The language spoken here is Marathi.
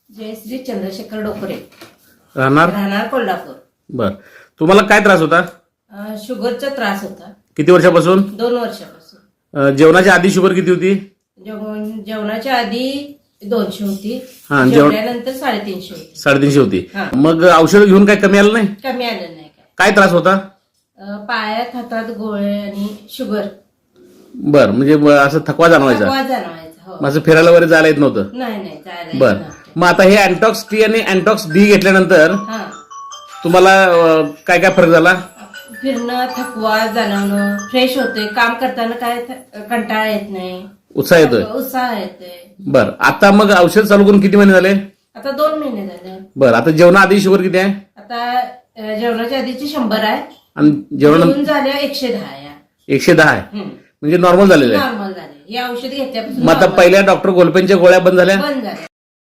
जयश्री चंद्रशेखर डोकरे, राहणार कोल्हापूर. बर. तुम्हाला काय त्रास होता? शुगरचा त्रास होता किती वर्षापासून? 2 वर्षापासून. जेवणाच्या आधी शुगर किती होती? जेवणाच्या आधी 200 होती, हा, जेवल्यानंतर 350 होती. 350 होती. हा. मग औषध घेऊन काय कमी आलं नाही? कमी आलं नाही. काय त्रास होता? पायात हातात गोळे आणि शुगर. बर, म्हणजे असं थकवा जाणवायचा? थकवा जाणवायचा. हो. असं फिरायला वगैरे जायला येत नव्हतं? नाही जायला येत बर. नव्हतं. मग आता हे अँटॉक्स टी आणि अँटॉक्स डी घेतल्यानंतर हा, तुम्हाला काय काय फरक झाला? फिरणं, थकवा जाणवणं, फ्रेश होतोय, काम करताना काय कंटाळा येत नाही, उत्साह येतोय? उत्साह येतोय. बर. आता मग औषध चालू करून किती महिने झाले? आता 2 महिने झाले. बर. आता जेवणाआधी शुगर किती आहे? आता जेवणाच्या आधीची 100 आहे आणि जेवण झाल्या 110 आहे. 110 आहे, म्हणजे नॉर्मल झालेलं आहे. नॉर्मल झाले. हे औषध घेतल्यापासून मग आता normal पहिल्या डॉक्टर गोलपेंच्या गोळ्या बंद झाल्या? बंद झाले.